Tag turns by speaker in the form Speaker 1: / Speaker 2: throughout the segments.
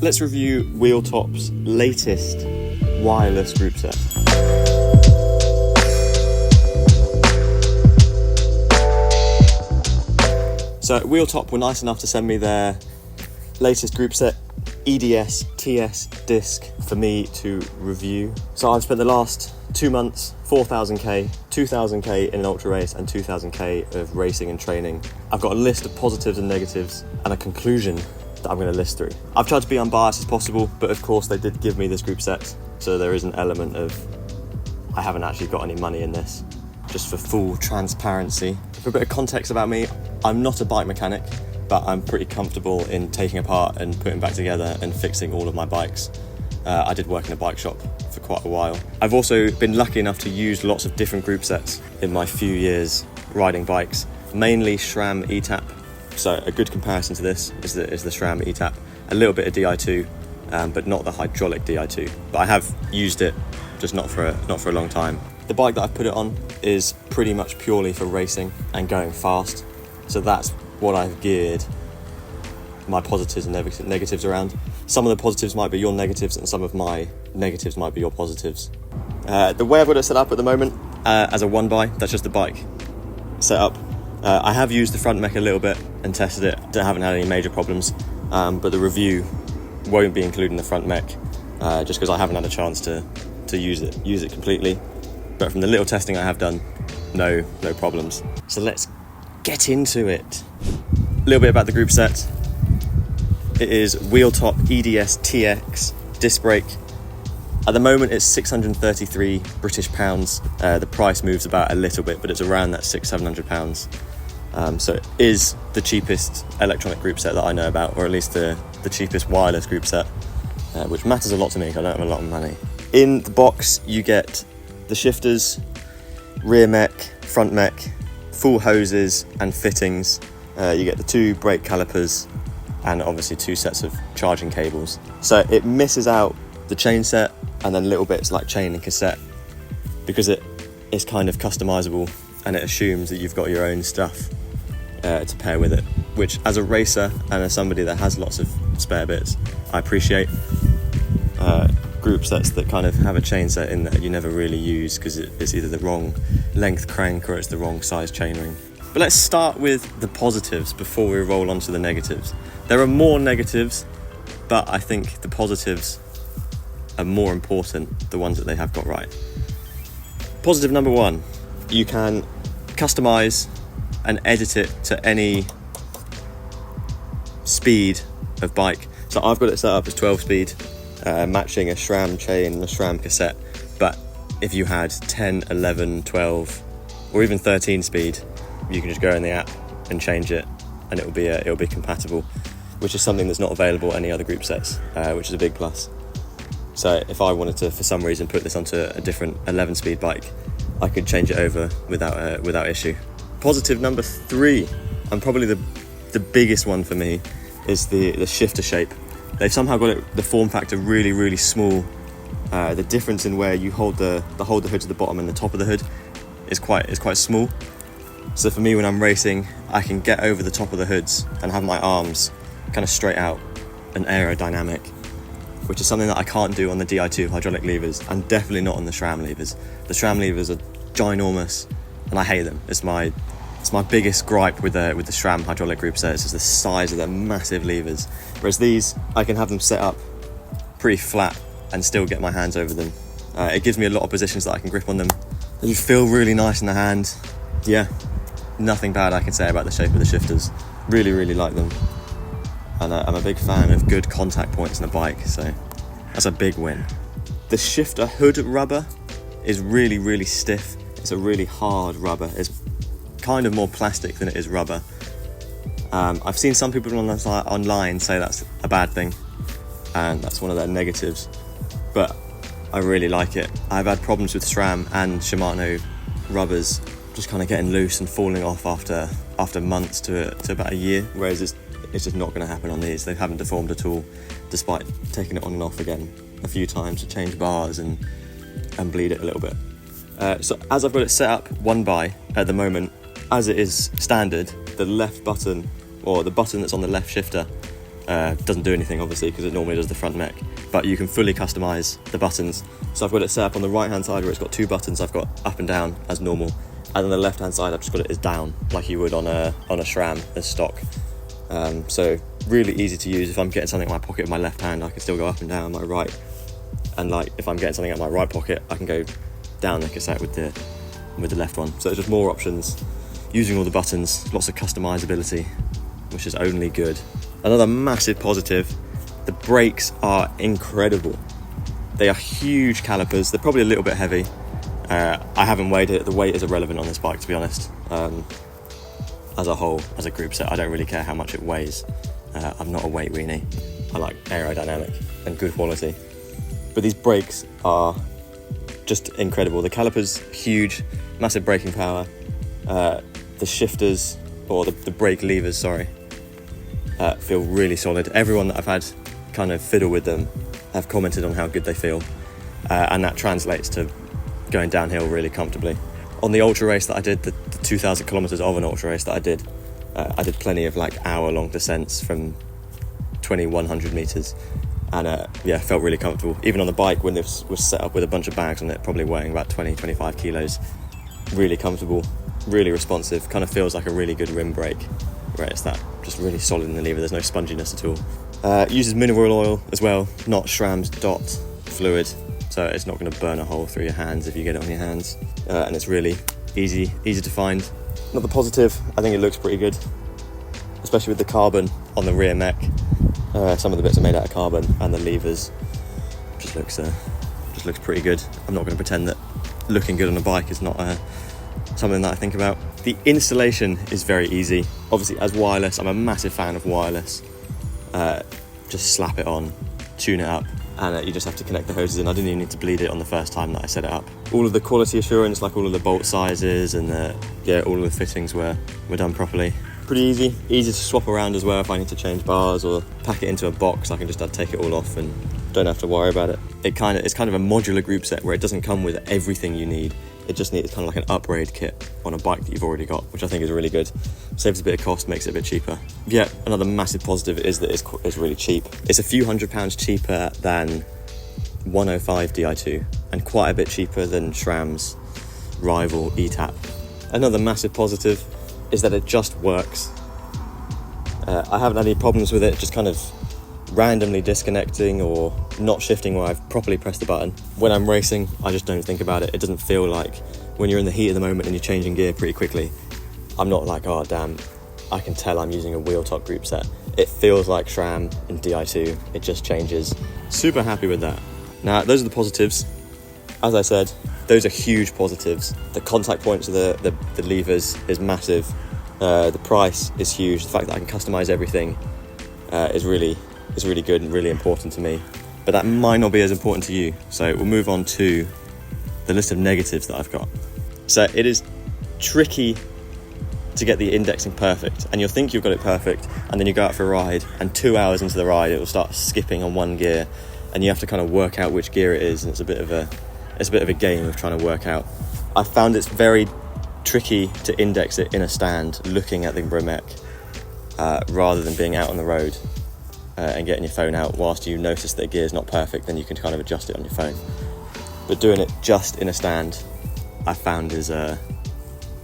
Speaker 1: let's review WheelTop's latest wireless group set. So WheelTop were nice enough to send me their latest group set, EDS-TX disc, for me to review. So I've spent the last 2 months, 4,000k, 2,000k in an ultra race and 2,000k of racing and training. I've got a list of positives and negatives and a conclusion that I'm going to list through. I've tried to be unbiased as possible, but of course they did give me this group set, so there is an element of I haven't actually got any money in this, just for full transparency. For a bit of context about me, I'm not a bike mechanic, but I'm pretty comfortable in taking apart and putting back together and fixing all of my bikes. I did work in a bike shop for quite a while. I've also been lucky enough to use lots of different group sets in my few years riding bikes, mainly SRAM ETAP. So a good comparison to this is the SRAM ETAP. A little bit of Di2, but not the hydraulic Di2. But I have used it, just not for a long time. The bike that I've put it on is pretty much purely for racing and going fast. So that's what I've geared my positives and negatives around. Some of the positives might be your negatives and some of my negatives might be your positives. The way I've got it set up at the moment, as a one by, that's just the bike set up. I have used the front mech a little bit and tested it. I haven't had any major problems, but the review won't be including the front mech, just because I haven't had a chance to use it completely. But from the little testing I have done, no problems. So let's get into it. A little bit about the group set. It is WheelTop EDS-TX disc brake. At the moment it's 633 British pounds. The price moves about a little bit, but it's around that £600-700. So it is the cheapest electronic group set that I know about, or at least the cheapest wireless group set, which matters a lot to me because I don't have a lot of money. In the box you get the shifters, rear mech, front mech, full hoses and fittings. You get the 2 brake calipers and obviously 2 sets of charging cables. So it misses out the chain set and then little bits like chain and cassette, because it is kind of customizable and it assumes that you've got your own stuff to pair with it, which as a racer and as somebody that has lots of spare bits, I appreciate. Group sets that kind of have a chain set in that you never really use because it's either the wrong length crank or it's the wrong size chainring. But let's start with the positives before we roll on to the negatives. There are more negatives, but I think the positives are more important, the ones that they have got right. Positive number 1, you can customize and edit it to any speed of bike. So I've got it set up as 12 speed, matching a SRAM chain and a SRAM cassette. But if you had 10, 11, 12, or even 13 speed, you can just go in the app and change it and it'll be compatible, which is something that's not available on any other group sets, which is a big plus. So if I wanted to, for some reason, put this onto a different 11 speed bike, I could change it over without issue. Positive number 3, and probably the biggest one for me, is the shifter shape. They've somehow got the form factor really, really small. The difference in where you hold the hood to the bottom and the top of the hood is quite small. So for me, when I'm racing, I can get over the top of the hoods and have my arms kind of straight out and aerodynamic, which is something that I can't do on the Di2 hydraulic levers, and definitely not on the SRAM levers. The SRAM levers are ginormous and I hate them. It's my biggest gripe with the SRAM hydraulic group sets, is the size of the massive levers. Whereas these, I can have them set up pretty flat and still get my hands over them. It gives me a lot of positions that I can grip on them. They feel really nice in the hand. Yeah, nothing bad I can say about the shape of the shifters. Really, really like them. And I'm a big fan of good contact points in a bike, so that's a big win. The shifter hood rubber is really, really stiff. It's a really hard rubber. It's kind of more plastic than it is rubber. I've seen some people online say that's a bad thing, and that's one of their negatives, but I really like it. I've had problems with SRAM and Shimano rubbers just kind of getting loose and falling off after months to about a year, whereas it's just not going to happen on these. They haven't deformed at all, despite taking it on and off again a few times to change bars and bleed it a little bit. So as I've got it set up one by at the moment, as it is standard, the left button, or the button that's on the left shifter, Doesn't do anything obviously because it normally does the front mech, but you can fully customize the buttons. So I've got it set up on the right hand side where it's got 2 buttons. I've got up and down as normal, and on the left hand side I've just got it as down, like you would on a SRAM as stock. So really easy to use. If I'm getting something in my pocket with my left hand, I can still go up and down my right, and like if I'm getting something out of my right pocket, I can go down the cassette with the left one. So there's just more options, using all the buttons, lots of customizability, which is only good. Another massive positive, the brakes are incredible. They are huge calipers. They're probably a little bit heavy. I haven't weighed it. The weight is irrelevant on this bike, to be honest. As a whole, as a group set, I don't really care how much it weighs. I'm not a weight weenie. I like aerodynamic and good quality. But these brakes are just incredible. The calipers, huge, massive braking power. The shifters, or the brake levers, sorry, feel really solid. Everyone that I've had kind of fiddle with them have commented on how good they feel, and that translates to going downhill really comfortably. On the ultra race that I did, the 2,000 kilometers of an ultra race that I did plenty of like hour-long descents from 2,100 meters, and felt really comfortable. Even on the bike, when this was set up with a bunch of bags on it, probably weighing about 20-25 kilos, really comfortable, really responsive. Kind of feels like a really good rim brake, where it's that just really solid in the lever. There's no sponginess at all. Uses mineral oil as well, not SRAM's DOT fluid, so it's not going to burn a hole through your hands if you get it on your hands. And it's really easy to find. Another positive, I think it looks pretty good, especially with the carbon on the rear mech. Some of the bits are made out of carbon, and the levers just looks pretty good. I'm not going to pretend that looking good on a bike is not something that I think about. The installation is very easy. Obviously, as wireless, I'm a massive fan of wireless. Just slap it on, tune it up, and you just have to connect the hoses in. I didn't even need to bleed it on the first time that I set it up. All of the quality assurance, like all of the bolt sizes and all of the fittings were done properly. Pretty easy to swap around as well. If I need to change bars or pack it into a box, I can just take it all off and don't have to worry about it. It's kind of a modular group set where it doesn't come with everything you need. It just needs kind of like an upgrade kit on a bike that you've already got, which I think is really good. Saves a bit of cost, makes it a bit cheaper. Yeah, another massive positive is that it's really cheap. It's a few £100s cheaper than 105 Di2 and quite a bit cheaper than SRAM's rival ETAP. Another massive positive is that it just works. I haven't had any problems with it, just kind of randomly disconnecting or not shifting where I've properly pressed the button. When I'm racing, I just don't think about it. It doesn't feel like when you're in the heat of the moment and you're changing gear pretty quickly, I'm not like, oh damn, I can tell I'm using a WheelTop group set. It feels like SRAM in Di2, it just changes. Super happy with that. Now, those are the positives. As I said, those are huge positives. The contact points of the levers is massive. The price is huge. The fact that I can customize everything is really good and really important to me. But that might not be as important to you. So we'll move on to the list of negatives that I've got. So it is tricky to get the indexing perfect, and you'll think you've got it perfect, and then you go out for a ride, and 2 hours into the ride it will start skipping on one gear, and you have to kind of work out which gear it is, and it's a bit of a game of trying to work out. I found it's very tricky to index it in a stand looking at the Bromec rather than being out on the road and getting your phone out whilst you notice that a gear's not perfect. Then you can kind of adjust it on your phone, but doing it just in a stand I found is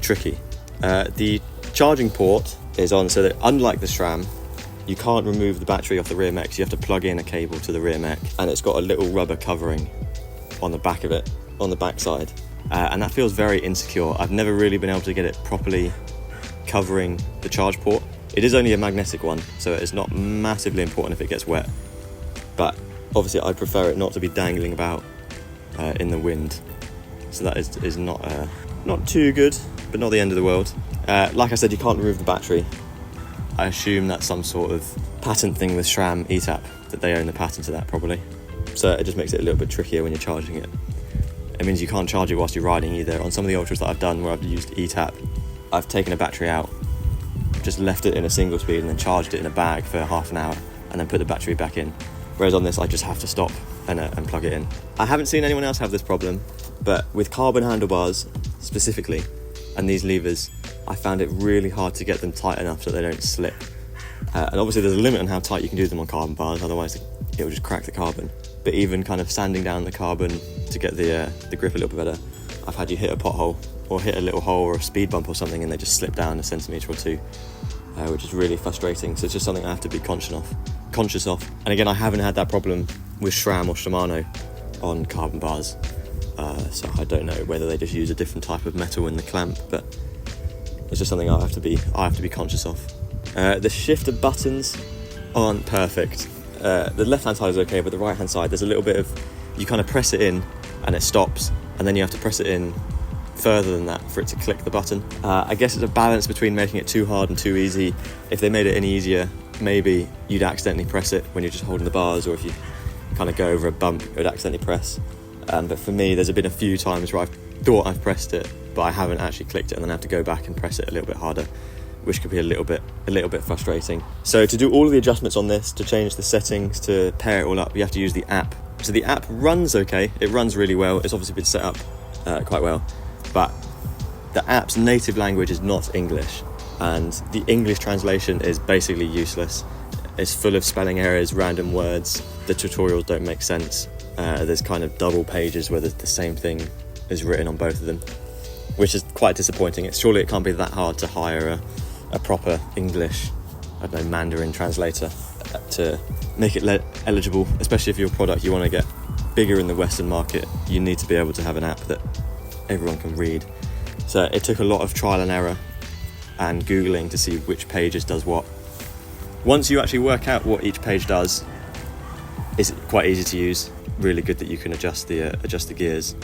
Speaker 1: tricky. The charging port is on, so that unlike the SRAM, you can't remove the battery off the rear mech, so you have to plug in a cable to the rear mech, and it's got a little rubber covering on the back of it, on the back side, and that feels very insecure. I've never really been able to get it properly covering the charge port. It is only a magnetic one, so it's not massively important if it gets wet, but obviously I'd prefer it not to be dangling about in the wind, so that is not too good, but not the end of the world. Like I said, you can't remove the battery. I assume that's some sort of patent thing with SRAM ETAP, that they own the patent to that probably. So it just makes it a little bit trickier when you're charging it. It means you can't charge it whilst you're riding either. On some of the ultras that I've done where I've used ETAP, I've taken a battery out, just left it in a single speed and then charged it in a bag for half an hour and then put the battery back in. Whereas on this, I just have to stop and plug it in. I haven't seen anyone else have this problem, but with carbon handlebars specifically, and these levers, I found it really hard to get them tight enough so they don't slip. And obviously there's a limit on how tight you can do them on carbon bars, otherwise it will just crack the carbon. But even kind of sanding down the carbon to get the grip a little bit better, I've had you hit a pothole or hit a little hole or a speed bump or something and they just slip down a centimetre or two, which is really frustrating. So it's just something I have to be conscious of. And again, I haven't had that problem with SRAM or Shimano on carbon bars, so I don't know whether they just use a different type of metal in the clamp, but it's just something I have to be conscious of. The shifter buttons aren't perfect. The left hand side is okay, but the right hand side, there's a little bit of, you kind of press it in and it stops, and then you have to press it in further than that for it to click the button. I guess it's a balance between making it too hard and too easy. If they made it any easier, maybe you'd accidentally press it when you're just holding the bars, or if you kind of go over a bump, it would accidentally press. But for me, there's been a few times where I've thought I've pressed it, but I haven't actually clicked it, and then I have to go back and press it a little bit harder, which could be a little bit frustrating. So to do all of the adjustments on this, to change the settings, to pair it all up, you have to use the app. So the app runs okay, it runs really well, it's obviously been set up quite well, but the app's native language is not English, and the English translation is basically useless. It's full of spelling errors, random words, the tutorials don't make sense. There's kind of double pages where the same thing is written on both of them, which is quite disappointing. Surely it can't be that hard to hire a proper English, I don't know, Mandarin translator to make it eligible, especially if your product you want to get bigger in the Western market. You need to be able to have an app that everyone can read. So it took a lot of trial and error and Googling to see which pages does what. Once you actually work out what each page does, it's quite easy to use. Really good that you can adjust the gears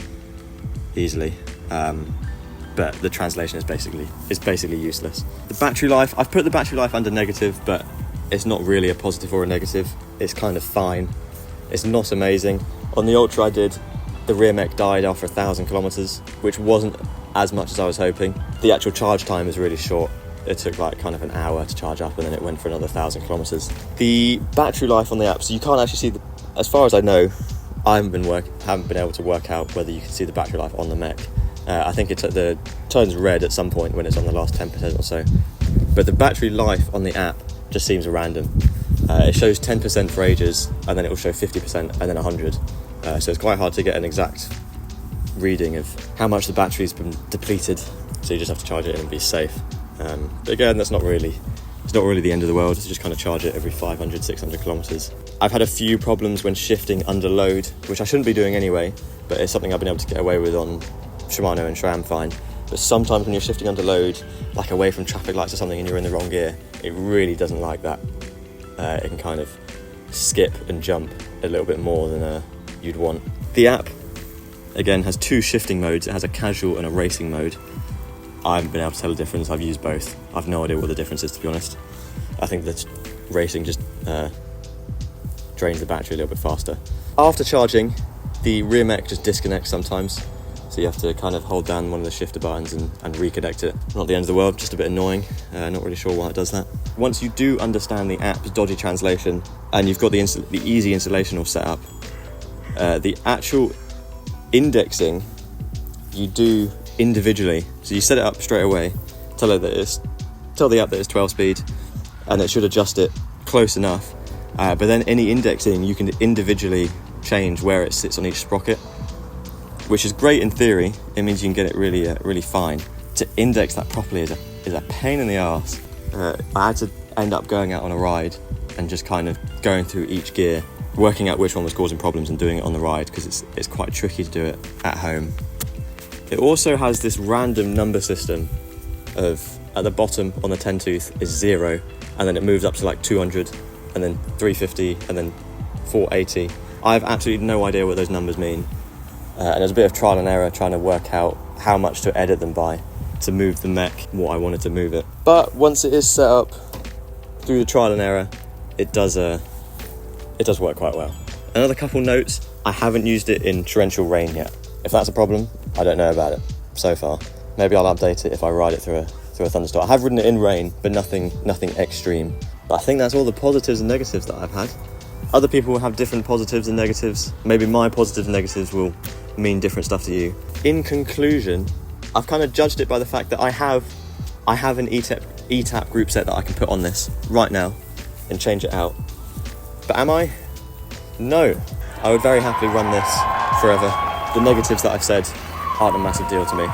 Speaker 1: easily. But the translation is basically useless. The battery life, I've put the battery life under negative, but it's not really a positive or a negative. It's kind of fine. It's not amazing. On the Ultra I did, the rear mech died after 1,000 kilometers, which wasn't as much as I was hoping. The actual charge time is really short. It took like kind of an hour to charge up, and then it went for another 1,000 kilometers. The battery life on the app, so you can't actually see as far as I know, I haven't been able to work out whether you can see the battery life on the mech. I think the turns red at some point when it's on the last 10% or so. But the battery life on the app just seems random. It shows 10% for ages, and then it will show 50% and then 100. So it's quite hard to get an exact reading of how much the battery's been depleted. So you just have to charge it in and be safe. But again, it's not really the end of the world. Just kind of charge it every 500, 600 kilometers. I've had a few problems when shifting under load, which I shouldn't be doing anyway, but it's something I've been able to get away with on Shimano and SRAM fine. But sometimes when you're shifting under load, like away from traffic lights or something, and you're in the wrong gear, it really doesn't like that. It can kind of skip and jump a little bit more than you'd want. The app, again, has two shifting modes. It has a casual and a racing mode. I haven't been able to tell the difference. I've used both. I've no idea what the difference is, to be honest. I think that racing just drains the battery a little bit faster. After charging, the rear mech just disconnects sometimes. So you have to kind of hold down one of the shifter buttons and reconnect it. Not the end of the world, just a bit annoying. Not really sure why it does that. Once you do understand the app's dodgy translation and you've got the easy installation all set up, the actual indexing you do individually. So you set it up straight away, tell the app that it's 12 speed, and it should adjust it close enough. But then any indexing, you can individually change where it sits on each sprocket, which is great in theory. It means you can get it really fine. To index that properly is a pain in the arse. I had to end up going out on a ride and just kind of going through each gear, working out which one was causing problems and doing it on the ride, because it's quite tricky to do it at home. It also has this random number system of, at the bottom on the 10 tooth is 0, and then it moves up to like 200, and then 350, and then 480. I have absolutely no idea what those numbers mean. And there's a bit of trial and error trying to work out how much to edit them by to move the mech what I wanted to move it. But once it is set up through the trial and error, it does work quite well. Another couple notes, I haven't used it in torrential rain yet. If that's a problem, I don't know about it so far. Maybe I'll update it if I ride it through a thunderstorm. I have ridden it in rain, but nothing extreme. But I think that's all the positives and negatives that I've had. Other people will have different positives and negatives. Maybe my positives and negatives will mean different stuff to you. In conclusion, I've kind of judged it by the fact that I have an ETAP group set that I can put on this right now. and change it out. But am I? No. I would very happily run this forever. The negatives that I've said aren't a massive deal to me.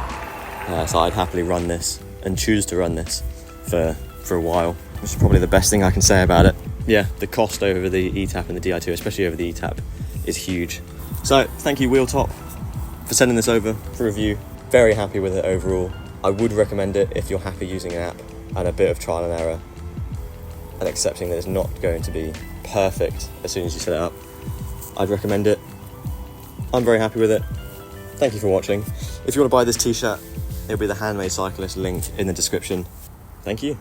Speaker 1: So I'd happily run this and choose to run this for a while, which is probably the best thing I can say about it. Yeah, the cost over the ETAP and the Di2, especially over the ETAP, is huge. So thank you WheelTop for sending this over for review. Very happy with it overall. I would recommend it if you're happy using an app and a bit of trial and error and accepting that it's not going to be perfect as soon as you set it up. I'd recommend it. I'm very happy with it. Thank you for watching. If you want to buy this t-shirt, it'll be the Handmade Cyclist link in the description. Thank you.